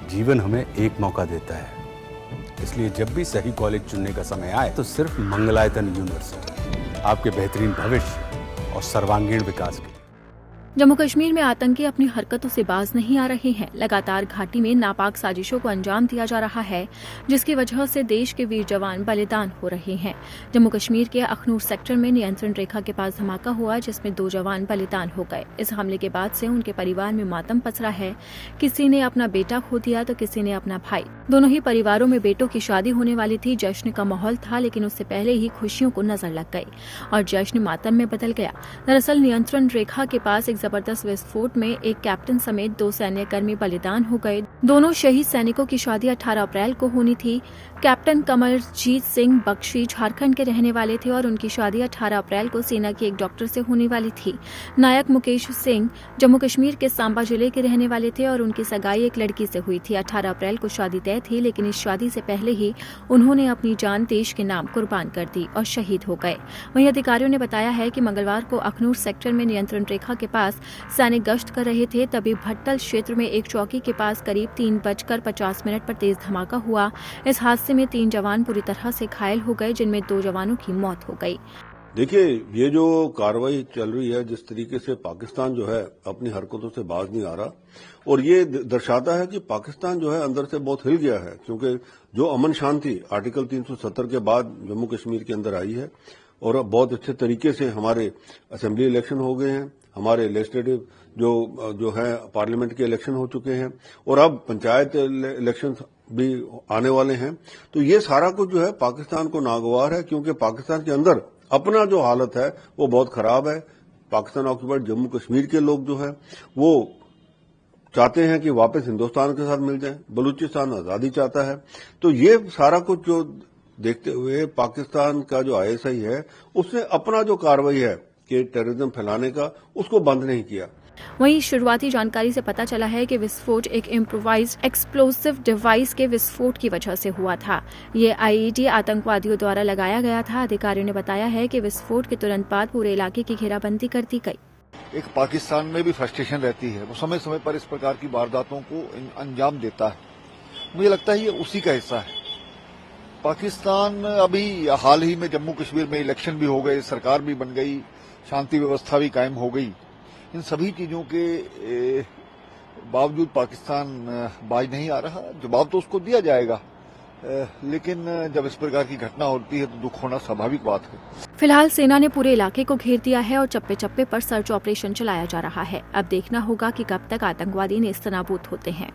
जीवन हमें एक मौका देता है, इसलिए जब भी सही कॉलेज चुनने का समय आए तो सिर्फ मंगलायतन यूनिवर्सिटी आपके बेहतरीन भविष्य और सर्वांगीण विकास के लिए। जम्मू कश्मीर में आतंकी अपनी हरकतों से बाज नहीं आ रहे हैं। लगातार घाटी में नापाक साजिशों को अंजाम दिया जा रहा है, जिसकी वजह से देश के वीर जवान बलिदान हो रहे हैं। जम्मू कश्मीर के अखनूर सेक्टर में नियंत्रण रेखा के पास धमाका हुआ, जिसमें 2 जवान बलिदान हो गए। इस हमले के बाद से उनके परिवार में मातम पसरा है। किसी ने अपना बेटा खो दिया तो किसी ने अपना भाई। दोनों ही परिवारों में बेटों की शादी होने वाली थी। जश्न का माहौल था, लेकिन उससे पहले ही खुशियों को नजर लग गई और जश्न मातम में बदल गया। दरअसल नियंत्रण रेखा के पास एक जबरदस्त विस्फोट में एक कैप्टन समेत 2 सैन्यकर्मी बलिदान हो गए। दोनों शहीद सैनिकों की शादी 18 अप्रैल को होनी थी। कैप्टन कमरजीत सिंह बख्शी झारखंड के रहने वाले थे और उनकी शादी 18 अप्रैल को सेना के एक डॉक्टर से होने वाली थी। नायक मुकेश सिंह जम्मू कश्मीर के सांबा जिले के रहने वाले थे और उनकी सगाई एक लड़की से हुई थी। 18 अप्रैल को शादी तय थी, लेकिन इस शादी से पहले ही उन्होंने अपनी जान देश के नाम कुर्बान कर दी और शहीद हो गए। वहीं अधिकारियों ने बताया है कि मंगलवार को अखनूर सेक्टर में नियंत्रण रेखा के पास सैनिक गश्त कर रहे थे, तभी भट्टल क्षेत्र में एक चौकी के पास करीब 3:50 पर तेज धमाका हुआ। इस हादसे में 3 जवान पूरी तरह से घायल हो गए, जिनमें 2 जवानों की मौत हो गई। देखिए, ये जो कार्रवाई चल रही है, जिस तरीके से पाकिस्तान जो है अपनी हरकतों से बाज नहीं आ रहा, और ये दर्शाता है कि पाकिस्तान जो है अंदर से बहुत हिल गया है, क्योंकि जो अमन शांति आर्टिकल 370 के बाद जम्मू कश्मीर के अंदर आई है और अब बहुत अच्छे तरीके से हमारे असेंबली इलेक्शन हो गए हैं, हमारे लेजिस्लेटिव जो है पार्लियामेंट के इलेक्शन हो चुके हैं और अब पंचायत इलेक्शन भी आने वाले हैं। तो ये सारा कुछ जो है पाकिस्तान को नागवार है, क्योंकि पाकिस्तान के अंदर अपना जो हालत है वो बहुत खराब है। पाकिस्तान ऑक्यूपाइड जम्मू कश्मीर के लोग जो है वो चाहते हैं कि वापस हिंदुस्तान के साथ मिल जाए, बलूचिस्तान आजादी चाहता है। तो ये सारा कुछ जो देखते हुए पाकिस्तान का जो ISI है उसने अपना जो कार्रवाई है कि टेररिज्म फैलाने का, उसको बंद नहीं किया। वहीं शुरुआती जानकारी से पता चला है कि विस्फोट एक इम्प्रोवाइज्ड एक्सप्लोसिव डिवाइस के विस्फोट की वजह से हुआ था। ये IED आतंकवादियों द्वारा लगाया गया था। अधिकारियों ने बताया है कि विस्फोट के तुरंत बाद पूरे इलाके की घेराबंदी कर दी गई। एक पाकिस्तान में भी फ्रस्ट्रेशन रहती है, वो समय समय पर इस प्रकार की वारदातों को अंजाम देता है। मुझे लगता है ये उसी का हिस्सा है। पाकिस्तान अभी हाल ही में जम्मू कश्मीर में इलेक्शन भी हो गए, सरकार भी बन गई, शांति व्यवस्था भी कायम हो गई। इन सभी चीजों के बावजूद पाकिस्तान बाज नहीं आ रहा। जवाब तो उसको दिया जाएगा, लेकिन जब इस प्रकार की घटना होती है तो दुख होना स्वाभाविक बात है। फिलहाल सेना ने पूरे इलाके को घेर दिया है और चप्पे चप्पे पर सर्च ऑपरेशन चलाया जा रहा है। अब देखना होगा कि कब तक आतंकवादी नेस्तनाबूद होते हैं।